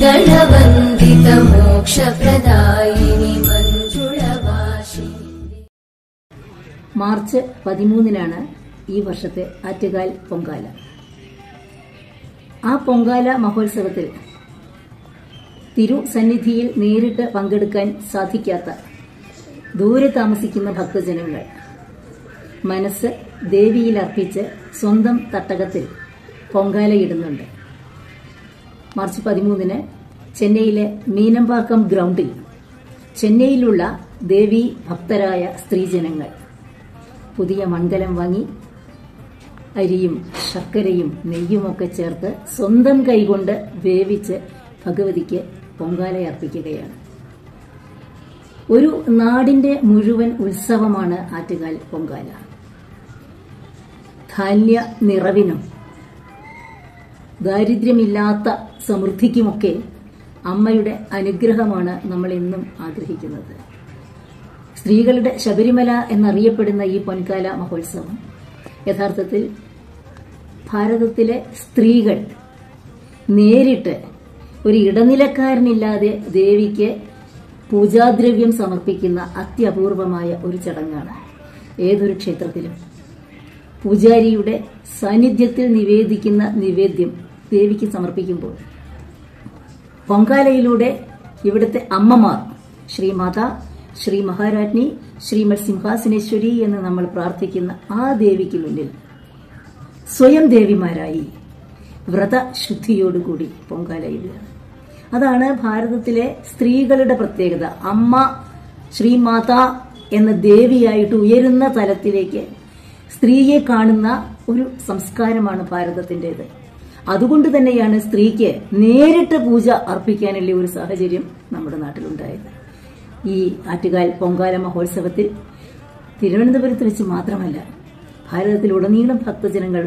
ഗണവന്ദിത മോക്ഷപ്രദായിനി മഞ്ജുളവാസിനി. March 13-നാണ് ഈ വർഷത്തെ ആറ്റുകാൽ പൊങ്കാല. ആ പൊങ്കാല മഹോത്സവത്തിൽ തിരുസന്നിധിയിൽ നേരിട്ട് പങ്കെടുക്കാൻ സാധിക്കാത്ത ദൂരെ താമസിക്കുന്ന ഭക്തജനങ്ങൾ മനസ്സ് ദേവിയിൽ അർപ്പിച്ച് സ്വന്തം തട്ടകത്തിൽ പൊങ്കാലയിടുന്നുണ്ട്. മാർച്ച് 13-ന് ചെന്നൈയിലെ മീനമ്പാക്കം ഗ്രൗണ്ടിൽ ചെന്നൈയിലുള്ള ദേവി ഭക്തരായ സ്ത്രീജനങ്ങൾ പുതിയ മൺകലം വാങ്ങി അരിയും ശർക്കരയും നെയ്യുമൊക്കെ ചേർത്ത് സ്വന്തം കൈകൊണ്ട് വേവിച്ച് ഭഗവതിക്ക് പൊങ്കാലയർപ്പിക്കുകയാണ്. ഒരു നാടിന്റെ മുഴുവൻ ഉത്സവമാണ് ആറ്റുകാൽ പൊങ്കാല. ധാന്യ നിറവിനും ദാരിദ്ര്യമില്ലാത്ത സമൃദ്ധിക്കുമൊക്കെ അമ്മയുടെ അനുഗ്രഹമാണ് നമ്മൾ എന്നും ആഗ്രഹിക്കുന്നത്. സ്ത്രീകളുടെ ശബരിമല എന്നറിയപ്പെടുന്ന ഈ പൊൻകാല മഹോത്സവം യഥാർത്ഥത്തിൽ ഭാരതത്തിലെ സ്ത്രീകൾ നേരിട്ട് ഒരു ഇടനിലക്കാരനില്ലാതെ ദേവിക്ക് പൂജാദ്രവ്യം സമർപ്പിക്കുന്ന അത്യപൂർവമായ ഒരു ചടങ്ങാണ്. ഏതൊരു ക്ഷേത്രത്തിലും പൂജാരിയുടെ സാന്നിധ്യത്തിൽ നിവേദിക്കുന്ന നിവേദ്യം ദേവിക്ക് സമർപ്പിക്കുമ്പോൾ പൊങ്കാലയിലൂടെ ഇവിടുത്തെ അമ്മമാർ ശ്രീമാത, ശ്രീ മഹാരാജ്ഞി, ശ്രീമത് സിംഹാസനേശ്വരി എന്ന് നമ്മൾ പ്രാർത്ഥിക്കുന്ന ആ ദേവിക്ക് മുന്നിൽ സ്വയം ദേവിമാരായി വ്രതശുദ്ധിയോടുകൂടി പൊങ്കാലയിടുക. അതാണ് ഭാരതത്തിലെ സ്ത്രീകളുടെ പ്രത്യേകത. അമ്മ ശ്രീമാത എന്ന ദേവിയായിട്ട് ഉയരുന്ന തലത്തിലേക്ക് സ്ത്രീയെ കാണുന്ന ഒരു സംസ്കാരമാണ് ഭാരതത്തിൻ്റെത്. അതുകൊണ്ട് തന്നെയാണ് സ്ത്രീക്ക് നേരിട്ട് പൂജ അർപ്പിക്കാനുള്ള ഒരു സാഹചര്യം നമ്മുടെ നാട്ടിലുണ്ടായത്. ഈ ആറ്റുകാൽ പൊങ്കാല മഹോത്സവത്തിൽ തിരുവനന്തപുരത്ത് വെച്ച് മാത്രമല്ല, ഭാരതത്തിലുടനീളം ഭക്തജനങ്ങൾ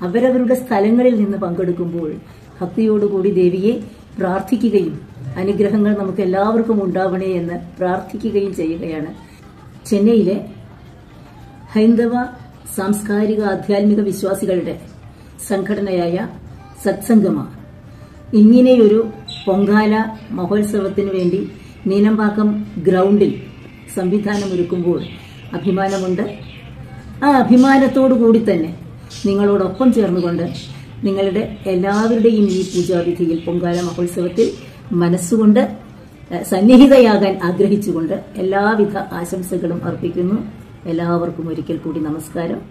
അവരവരുടെ സ്ഥലങ്ങളിൽ നിന്ന് പങ്കെടുക്കുമ്പോൾ ഭക്തിയോടുകൂടി ദേവിയെ പ്രാർത്ഥിക്കുകയും അനുഗ്രഹങ്ങൾ നമുക്ക് എല്ലാവർക്കും ഉണ്ടാവണേ എന്ന് പ്രാർത്ഥിക്കുകയും ചെയ്യുകയാണ്. ചെന്നൈയിലെ ഹൈന്ദവ സാംസ്കാരിക ആധ്യാത്മിക വിശ്വാസികളുടെ സംഘടനയായ സത്സംഗമ ഇങ്ങനെയൊരു പൊങ്കാല മഹോത്സവത്തിനു വേണ്ടി മീനമ്പാക്കം ഗ്രൗണ്ടിൽ സംവിധാനമൊരുക്കുമ്പോൾ അഭിമാനമുണ്ട്. ആ അഭിമാനത്തോടുകൂടി തന്നെ നിങ്ങളോടൊപ്പം ചേർന്നുകൊണ്ട് നിങ്ങളുടെ എല്ലാവരുടെയും ഈ പൂജാവിധിയിൽ പൊങ്കാല മഹോത്സവത്തിൽ മനസ്സുകൊണ്ട് സന്നിഹിതയാകാൻ ആഗ്രഹിച്ചുകൊണ്ട് എല്ലാവിധ ആശംസകളും അർപ്പിക്കുന്നു. എല്ലാവർക്കും ഒരിക്കൽ കൂടി നമസ്കാരം.